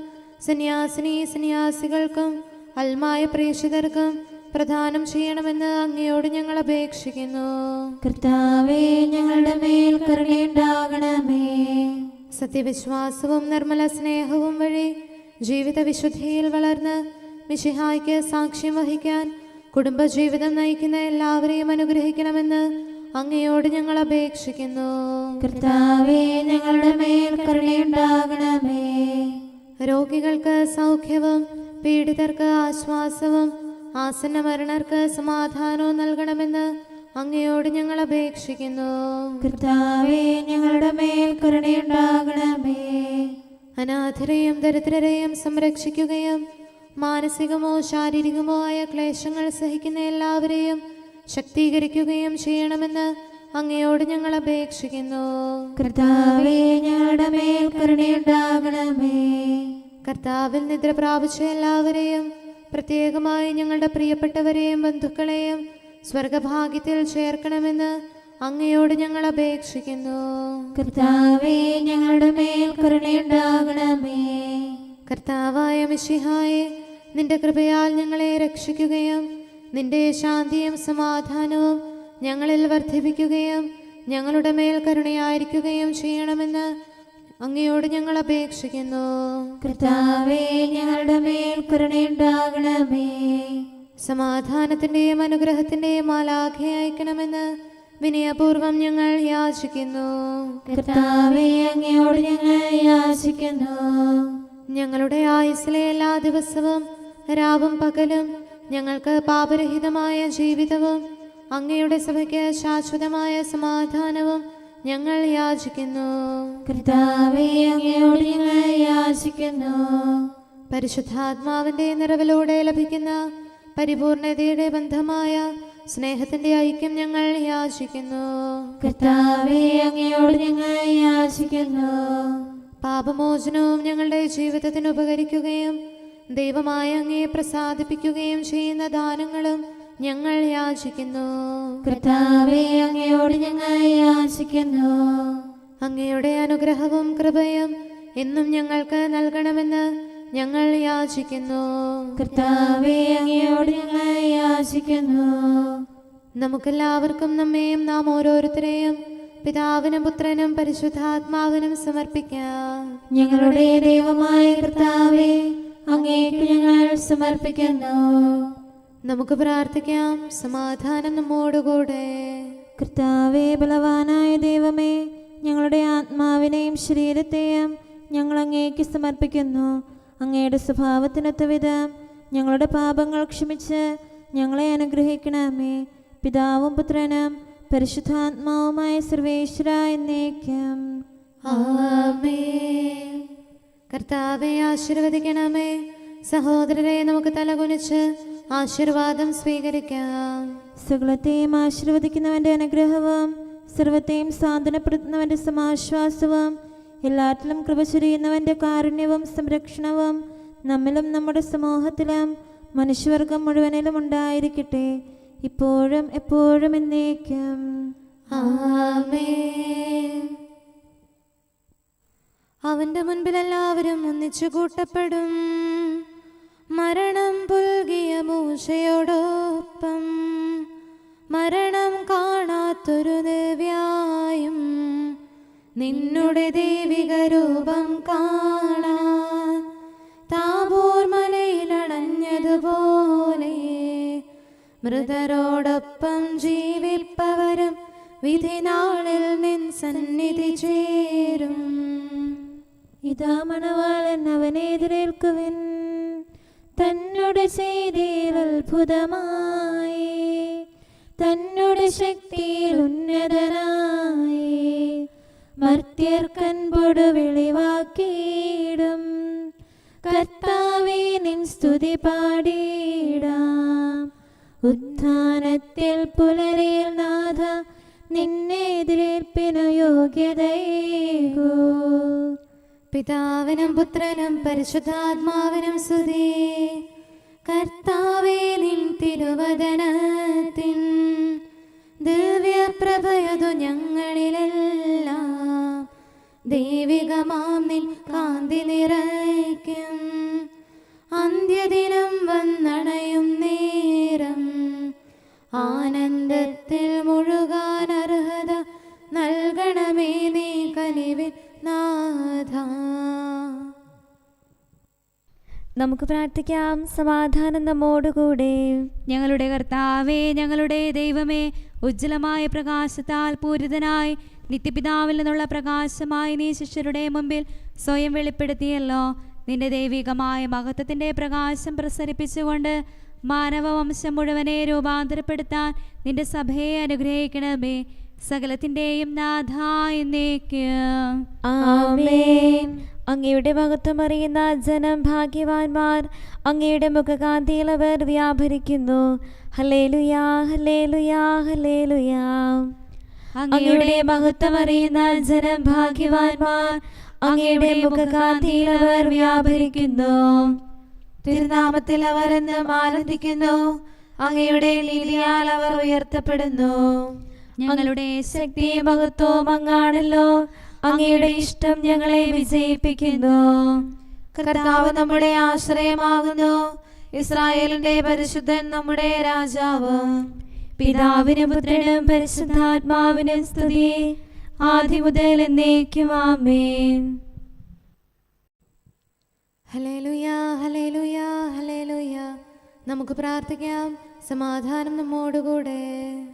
Speaker 2: സന്യാസികൾക്കും അൽമായ പ്രേക്ഷിതർക്കും പ്രദാനം ചെയ്യണമെന്ന് അങ്ങയോട് ഞങ്ങൾ അപേക്ഷിക്കുന്നു.
Speaker 1: കർത്താവേ, ഞങ്ങളുടെ മേൽ കരുണയുണ്ടാകണമേ.
Speaker 2: സത്യവിശ്വാസവും നിർമ്മല സ്നേഹവും വഴി ജീവിത വിശുദ്ധിയിൽ വളർന്ന് മിശിഹായ്ക്ക് സാക്ഷ്യം വഹിക്കാൻ കുടുംബജീവിതം നയിക്കുന്ന എല്ലാവരെയും അനുഗ്രഹിക്കണമെന്ന് അങ്ങയോട് ഞങ്ങൾ അപേക്ഷിക്കുന്നു.
Speaker 1: കർത്താവേ, ഞങ്ങളുടെ മേൽ കരുണയുണ്ടാകണമേ.
Speaker 2: രോഗികൾക്ക് സൗഖ്യവും പീഡിതർക്ക് ആശ്വാസവും ആസന്ന മരണർക്ക് സമാധാനവും നൽകണമെന്ന് അങ്ങയോട് ഞങ്ങൾ അപേക്ഷിക്കുന്നു.
Speaker 1: കർത്താവേ, ഞങ്ങളുടെ മേൽ കരുണയുണ്ടാകണമേ.
Speaker 2: അനാഥരെയും ദരിദ്രരെയും സംരക്ഷിക്കുകയും മാനസികമോ ശാരീരികമോ ആയ ക്ലേശങ്ങൾ സഹിക്കുന്ന എല്ലാവരെയും ശക്തീകരിക്കുകയും ചെയ്യണമെന്ന് അങ്ങയോട് ഞങ്ങൾ അപേക്ഷിക്കുന്നു.
Speaker 1: കർത്താവേ, ഞങ്ങളുടെ മേൽ കരുണയുണ്ടാകണമേ.
Speaker 2: കർത്താവിൽ നിദ്ര പ്രാപിച്ച എല്ലാവരെയും പ്രത്യേകമായി ഞങ്ങളുടെ പ്രിയപ്പെട്ടവരെയും ബന്ധുക്കളെയും സ്വർഗഭാഗ്യത്തിൽ ചേർക്കണമെന്ന് അങ്ങയോട് ഞങ്ങൾ അപേക്ഷിക്കുന്നു.
Speaker 1: കർത്താവേ, ഞങ്ങളുടെ മേൽ കരുണയുണ്ടാകണമേ.
Speaker 2: കർത്താവായ മിശിഹായെ, നിന്റെ കൃപയാൽ ഞങ്ങളെ രക്ഷിക്കുകയും നിന്റെ ശാന്തിയും സമാധാനവും ഞങ്ങളിൽ വർദ്ധിപ്പിക്കുകയും ഞങ്ങളുടെ മേൽ കരുണയായിരിക്കുകയും ചെയ്യണമെന്ന് അങ്ങയോട് ഞങ്ങൾ അപേക്ഷിക്കുന്നു.
Speaker 1: കർത്താവേ, ഞങ്ങളുടെ മേൽ കരുണയുണ്ടാകണമേ.
Speaker 2: സമാധാനത്തിന്റെയും അനുഗ്രഹത്തിന്റെയും മാലാഖയെ അയക്കണമെന്ന് വിനയപൂർവം ഞങ്ങൾ യാചിക്കുന്നു.
Speaker 1: കർത്താവേ, അങ്ങയോട് ഞങ്ങൾ യാചിക്കുന്നു.
Speaker 2: ഞങ്ങളുടെ ആയുസ്സിലെ എല്ലാ ദിവസവും രാവും പകലും ഞങ്ങൾക്ക് പാപരഹിതമായ ജീവിതവും അങ്ങയുടെ സഭയ്ക്ക് ശാശ്വതമായ സമാധാനവും ഞങ്ങൾ യാചിക്കുന്നു.
Speaker 1: കർത്താവേ, അങ്ങയോട് ഞങ്ങൾ യാചിക്കുന്നു.
Speaker 2: പരിശുദ്ധാത്മാവിന്റെ നിറവിലൂടെ ലഭിക്കുന്ന പരിപൂർണതയുടെ ബന്ധമായ സ്നേഹത്തിന്റെ ഐക്യം ഞങ്ങൾ യാചിക്കുന്നു.
Speaker 1: കർത്താവേ, അങ്ങയോട് ഞങ്ങൾ യാചിക്കുന്നു.
Speaker 2: പാപമോചനവും ഞങ്ങളുടെ ജീവിതത്തിന് ഉപകരിക്കുകയും ദൈവമായ അങ്ങയെ പ്രസാദിപ്പിക്കുകയും ചെയ്യുന്ന ദാനങ്ങളും ഞങ്ങൾ യാചിക്കുന്നു.
Speaker 1: കർത്താവേ, അങ്ങയോട് ഞങ്ങൾ യാചിക്കുന്നു.
Speaker 2: അങ്ങയുടെ അനുഗ്രഹവും കൃപയും എന്നും ഞങ്ങൾക്ക് നൽകണമെന്ന് ഞങ്ങൾ യാചിക്കുന്നു.
Speaker 1: കർത്താവേ, അങ്ങയോട് ഞങ്ങൾ യാചിക്കുന്നു.
Speaker 2: നമുക്കെല്ലാവർക്കും നമ്മെയും നാം ഓരോരുത്തരെയും പിതാവിനും പുത്രനും പരിശുദ്ധാത്മാവിനും സമർപ്പിക്കാം.
Speaker 1: ഞങ്ങളുടെ ദൈവമായ കർത്താവേ, അങ്ങേക്ക് ഞങ്ങൾ സമർപ്പിക്കുന്നു.
Speaker 2: നമുക്ക് പ്രാർത്ഥിക്കാം. സമാധാനം നമ്മോടുകൂടെ.
Speaker 1: കർത്താവേ, ബലവാനായ ദൈവമേ, ഞങ്ങളുടെ ആത്മാവിനെയും ശരീരത്തെയും ഞങ്ങൾ അങ്ങേക്ക് സമർപ്പിക്കുന്നു. അങ്ങയുടെ സ്വഭാവത്തിനൊത്ത വിധം ഞങ്ങളുടെ പാപങ്ങൾ ക്ഷമിച്ച് ഞങ്ങളെ അനുഗ്രഹിക്കണമേ. പിതാവും പുത്രനും പരിശുദ്ധാത്മാവുമായ സർവേശ്വര എന്നേക്കും.
Speaker 2: ആമേൻ. കർത്താവെ ആശീർവദിക്കണമേ. സഹോദരരെ, നമുക്ക് തലകുനിച്ച് ആശീർവാദം സ്വീകരിക്കാം.
Speaker 1: സകലത്തെയും ആശീർവദിക്കുന്നവന്റെ അനുഗ്രഹവും സർവത്തെയും സാന്ത്വനപ്പെടുത്തുന്നവന്റെ സമാശ്വാസവും എല്ലാറ്റിലും കൃപ ചൊരിയുന്നവന്റെ കാരുണ്യവും സംരക്ഷണവും നമ്മിലും നമ്മുടെ സമൂഹത്തിലും മനുഷ്യവർഗം മുഴുവനിലും ഉണ്ടായിരിക്കട്ടെ, ഇപ്പോഴും എപ്പോഴും എന്നേക്കും.
Speaker 2: ആമേൻ. അവന്റെ മുൻപിൽ എല്ലാവരും ഒന്നിച്ചു കൂട്ടപ്പെടും. മരണം പുൽകിയ മൂശയോടൊപ്പം മരണം കാണാത്തൊരു ദിവ്യായും നിന്നുടെ ദൈവിക രൂപം കാണാൻ താബോർ മലയിലണഞ്ഞതുപോലെ മൃതരോടൊപ്പം ജീവിപ്പവരും വിധിനാളിൽ നിൻ സന്നിധി ചേരും.
Speaker 1: ഇതാ മണവാളൻ, അവനെ എതിരേൽക്കുവിൻ. തന്നോട് ചെയ്തിൽ അത്ഭുതമായി, തന്നോട് ശക്തിയിൽ ഉന്നതനായി മർത്യർക്കൻപൊടു വെളിവാക്കിയിടും. കർത്താവേ, നിൻ സ്തുതി പാടിയിടാം. ഉത്ഥാനത്തിൽ പുലരിയിൽ നാഥ, നിന്നെ എതിരേൽപ്പിനു യോഗ്യതയേകൂ.
Speaker 2: പിതാവിനും പുത്രനും പരിശുദ്ധാത്മാവിനും സ്തുതി. കർത്താവേ, നിൻ തിരുവദനത്തിൻ ദിവ്യപ്രഭയതു ഞങ്ങളിലെല്ലാം ദൈവികമാം നിൻ കാന്തി നിറയ്ക്കും. അന്ത്യദിനം വന്നണയും നേരം ആനന്ദത്തിൽ മുഴുകാൻ അർഹത നൽകണമേ നീ കനിവിൻ നാഥ.
Speaker 1: നമുക്ക് പ്രാർത്ഥിക്കാം. സമാധാനം നമ്മോടുകൂടെ.
Speaker 3: ഞങ്ങളുടെ കർത്താവേ, ഞങ്ങളുടെ ദൈവമേ, ഉജ്ജ്വലമായ പ്രകാശത്താൽ പൂരിതനായി നിത്യപിതാവിൽ നിന്നുള്ള പ്രകാശമായി നീ ശിഷ്യരുടെ മുമ്പിൽ സ്വയം വെളിപ്പെടുത്തിയല്ലോ. നിന്റെ ദൈവികമായ മഹത്വത്തിൻ്റെ പ്രകാശം പ്രസരിപ്പിച്ചുകൊണ്ട് മാനവവംശം മുഴുവനെ രൂപാന്തരപ്പെടുത്താൻ നിന്റെ സഭയെ അനുഗ്രഹിക്കണമേ. സകലത്തിൻ്റെയും നാഥ എന്നേക്കും.
Speaker 1: ആമേൻ. അങ്ങയുടെ മഹത്വം അറിയുന്ന ജനം ഭാഗ്യവാന്മാർ, അങ്ങയുടെ മുഖകാന്തിയിൽ അവർ വ്യാപരിക്കുന്നു. ഹല്ലേലൂയാ, ഹല്ലേലൂയാ, ഹല്ലേലൂയാ. അങ്ങയുടെ മഹത്വം അറിയുന്ന ജനം ഭാഗ്യവാന്മാർ, അങ്ങയുടെ മുഖകാന്തിയിൽ അവർ വ്യാപരിക്കുന്നു.
Speaker 2: തിരുനാമത്തിൽ അവർ എന്നും ആനന്ദിക്കുന്നു. അങ്ങയുടെ നീതിയാൽ അവർ ഉയർത്തപ്പെടുന്നു.
Speaker 1: ഞങ്ങളുടെ ശക്തിയും മഹത്വവും അങ്ങാണല്ലോ. അങ്ങയുടെ ഇഷ്ടം ഞങ്ങളെ വിജയിപ്പിക്കുന്നു.
Speaker 2: കർത്താവ് നമ്മുടെ ആശ്രയമാകുന്നു. ഇസ്രായേലിന്റെ പരിശുദ്ധൻ നമ്മുടെ രാജാവ്.
Speaker 1: പിതാവിനും പുത്രനും പരിശുദ്ധാത്മാവിനും സ്തുതി, ആദി മുതൽ എന്നേക്കും. ആമേൻ.
Speaker 2: ഹല്ലേലൂയാ, ഹല്ലേലൂയാ, ഹല്ലേലൂയാ. നമുക്ക് പ്രാർത്ഥിക്കാം. സമാധാനം നമ്മോടുകൂടെ.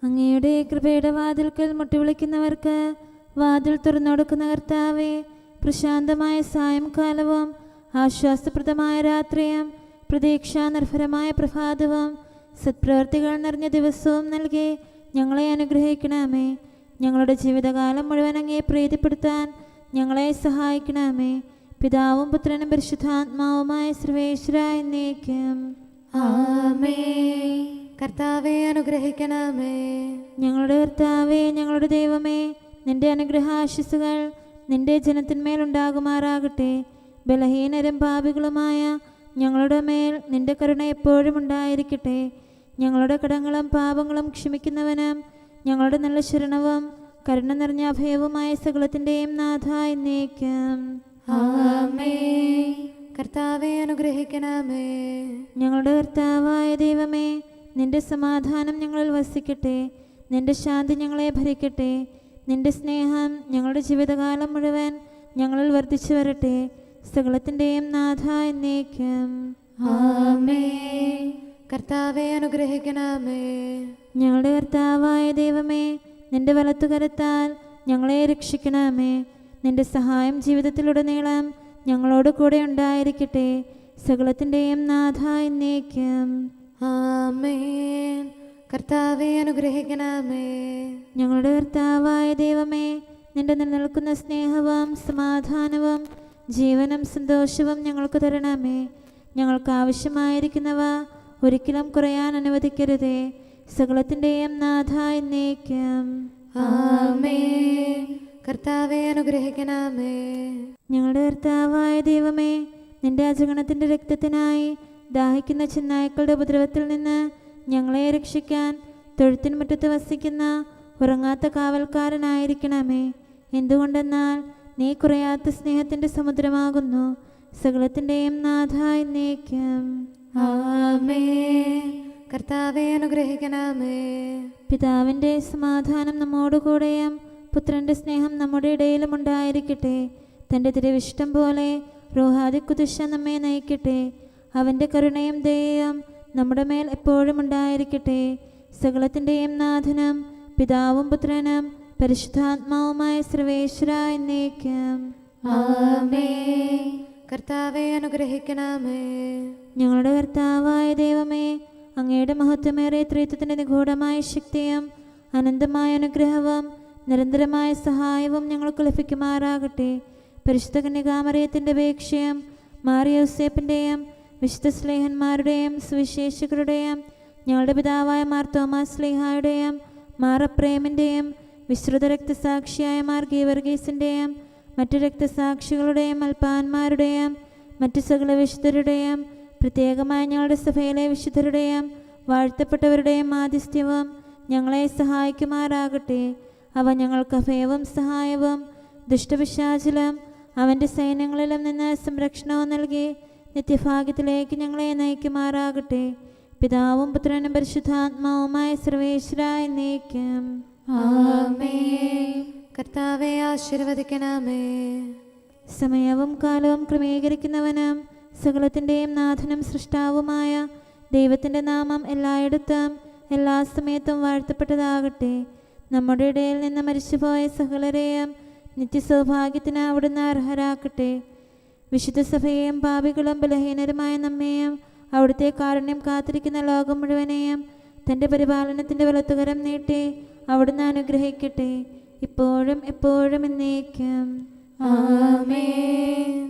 Speaker 1: അങ്ങയുടെ കൃപയുടെ വാതിൽക്കൽ മുട്ടിവിളിക്കുന്നവർക്ക് വാതിൽ തുറന്നുകൊടുക്കുന്ന കർത്താവേ, പ്രശാന്തമായ സായംകാലവും ആശ്വാസപ്രദമായ രാത്രിയും പ്രതീക്ഷാനിർഭരമായ പ്രഭാതവും സത്പ്രവർത്തികൾ നിറഞ്ഞ ദിവസവും നൽകി ഞങ്ങളെ അനുഗ്രഹിക്കണമേ. ഞങ്ങളുടെ ജീവിതകാലം മുഴുവൻ അങ്ങയെ പ്രീതിപ്പെടുത്താൻ ഞങ്ങളെ സഹായിക്കണമേ. പിതാവും പുത്രനും പരിശുദ്ധാത്മാവുമായ സർവേശ്വര എന്നേക്കും.
Speaker 2: ആമേൻ. കർത്താവെ അനുഗ്രഹിക്കണമേ.
Speaker 1: ഞങ്ങളുടെ കർത്താവേ, ഞങ്ങളുടെ ദൈവമേ, നിന്റെ അനുഗ്രഹാശിസുകൾ നിന്റെ ജനത്തിന്മേലുണ്ടാകുമാറാകട്ടെ. ബലഹീനരും പാപികളുമായ ഞങ്ങളുടെ മേൽ നിന്റെ കരുണ എപ്പോഴും ഉണ്ടായിരിക്കട്ടെ. ഞങ്ങളുടെ കടങ്ങളും പാപങ്ങളും ക്ഷമിക്കുന്നവനും ഞങ്ങളുടെ നല്ല ശരണവും കരുണ നിറഞ്ഞ അഭയവുമായ സകലത്തിൻ്റെയും നാഥ എന്നേക്കും.
Speaker 2: ആമേൻ. കർത്താവെ അനുഗ്രഹിക്കണമേ.
Speaker 1: ഞങ്ങളുടെ കർത്താവായ ദൈവമേ, നിന്റെ സമാധാനം ഞങ്ങളിൽ വസിക്കട്ടെ. നിന്റെ ശാന്തി ഞങ്ങളെ ഭരിക്കട്ടെ. നിന്റെ സ്നേഹം ഞങ്ങളുടെ ജീവിതകാലം മുഴുവൻ ഞങ്ങളിൽ വർദ്ധിച്ചു വരട്ടെ. സകലത്തിൻ്റെയും നാഥ എന്നേക്കും.
Speaker 2: ആമേൻ. കർത്താവെ അനുഗ്രഹിക്കണമേ.
Speaker 1: ഞങ്ങളുടെ കർത്താവായ ദൈവമേ, നിന്റെ വലത്തുകരത്താൽ ഞങ്ങളെ രക്ഷിക്കണമേ. നിന്റെ സഹായം ജീവിതത്തിലുടനീളം ഞങ്ങളോട് കൂടെ ഉണ്ടായിരിക്കട്ടെ. സകലത്തിൻ്റെയും നാഥ എന്നേക്കും.
Speaker 2: ആമേൻ. കർത്താവെ അനുഗ്രഹിക്കണമേ.
Speaker 1: ഞങ്ങളുടെ കർത്താവായ ദൈവമേ, നിന്റെ നിലനിൽക്കുന്ന സ്നേഹവും സമാധാനവും ജീവനും സന്തോഷവും ഞങ്ങൾക്ക് തരണമേ. ഞങ്ങൾക്ക് ആവശ്യമായിരിക്കുന്നവ ഒരിക്കലും കുറയാൻ അനുവദിക്കരുതേ. സകലത്തിൻ്റെയും നാഥ എന്നേക്കും.
Speaker 2: ആമേൻ. കർത്താവെ അനുഗ്രഹിക്കണമേ.
Speaker 1: ഞങ്ങളുടെ കർത്താവായ ദൈവമേ, നിന്റെ അജഗണത്തിൻ്റെ രക്തത്തിനായി ദാഹിക്കുന്ന ചെന്നായ്ക്കളുടെ ഉപദ്രവത്തിൽ നിന്ന് ഞങ്ങളെ രക്ഷിക്കാൻ തൊഴുത്തിൻ മുറ്റത്ത് വസിക്കുന്ന ഉറങ്ങാത്ത കാവൽക്കാരനായിരിക്കണമേ. എന്തുകൊണ്ടെന്നാൽ നീ കുറയാത്ത സ്നേഹത്തിൻ്റെ സമുദ്രമാകുന്നു. സകലത്തിൻ്റെയും നാഥ എന്നേക്കും.
Speaker 2: ആമേൻ. കർത്താവെ അനുഗ്രഹിക്കണമേ.
Speaker 1: പിതാവിൻ്റെ സമാധാനം നമ്മോടുകൂടെയും പുത്രൻ്റെ സ്നേഹം നമ്മുടെ ഇടയിലും ഉണ്ടായിരിക്കട്ടെ. തൻ്റെ തിരുവിഷ്ടം പോലെ റോഹാദിക്കുദിശ നമ്മെ നയിക്കട്ടെ. അവൻ്റെ കരുണയും ദയയും നമ്മുടെ മേൽ എപ്പോഴും ഉണ്ടായിരിക്കട്ടെ. സകലത്തിൻ്റെയും നാഥനും പിതാവും പുത്രനും പരിശുദ്ധാത്മാവുമായ സർവേശ്വര എന്നേക്കും.
Speaker 2: ആമേൻ. കർത്താവെ അനുഗ്രഹിക്കണമേ.
Speaker 1: ഞങ്ങളുടെ കർത്താവായ ദൈവമേ, അങ്ങയുടെ മഹത്വമേറിയ ത്രിത്വത്തിൻ്റെ നിഗൂഢമായ ശക്തിയും അനന്തമായ അനുഗ്രഹവും നിരന്തരമായ സഹായവും ഞങ്ങൾക്ക് ലഭിക്കുമാറാകട്ടെ. പരിശുദ്ധ കന്യകാമറിയത്തിൻ്റെ അപേക്ഷയും മാറിയോസേപ്പിൻ്റെയും വിശുദ്ധ സ്ലേഹന്മാരുടെയും സുവിശേഷകരുടെയും ഞങ്ങളുടെ പിതാവായ മാർ തോമാസ് സ്ലീഹായുടെയും മാർ അപ്രേമിൻ്റെയും വിശ്രുത രക്തസാക്ഷിയായ മാർ ഗീവർഗീസിൻ്റെയും മറ്റു രക്തസാക്ഷികളുടെയും അൽപ്പാന്മാരുടെയും മറ്റു സകല വിശുദ്ധരുടെയും പ്രത്യേകമായി ഞങ്ങളുടെ സഭയിലെ വിശുദ്ധരുടെയും വാഴ്ത്തപ്പെട്ടവരുടെയും മാധ്യസ്ഥ്യവും ഞങ്ങളെ സഹായിക്കുമാറാകട്ടെ. അവ ഞങ്ങൾക്ക് അഭയവും സഹായവും ദുഷ്ടപിശാചിലും അവൻ്റെ സൈന്യങ്ങളിലും നിന്ന് സംരക്ഷണവും നൽകി നിത്യഭാഗ്യത്തിലേക്ക് ഞങ്ങളെ നയിക്കുമാറാകട്ടെ. പിതാവും പുത്രനും പരിശുദ്ധാത്മാവുമായ സർവേശ്വര എന്നേക്കും.
Speaker 2: ആമേൻ. കർത്താവെ ആശീർവദിക്കണമേ.
Speaker 1: സമയവും കാലവും ക്രമീകരിക്കുന്നവനും സകലത്തിൻ്റെയും നാഥനും സൃഷ്ടാവുമായ ദൈവത്തിൻ്റെ നാമം എല്ലായിടത്തും എല്ലാ സമയത്തും വാഴ്ത്തപ്പെട്ടതാകട്ടെ. നമ്മുടെ ഇടയിൽ നിന്ന് മരിച്ചുപോയ സകലരെയും നിത്യസൗഭാഗ്യത്തിന് അവിടുന്ന് അർഹരാക്കട്ടെ. വിശുദ്ധ സഭയെയും പാപികളും ബലഹീനരുമായ നമ്മെയും അവിടുത്തെ കാരുണ്യം കാത്തിരിക്കുന്ന ലോകം മുഴുവനെയും തൻ്റെ പരിപാലനത്തിൻ്റെ വലത്തുകരം നീട്ടി അവിടുന്ന് അനുഗ്രഹിക്കട്ടെ, ഇപ്പോഴും എപ്പോഴും എന്നേക്കും.
Speaker 2: ആമേൻ.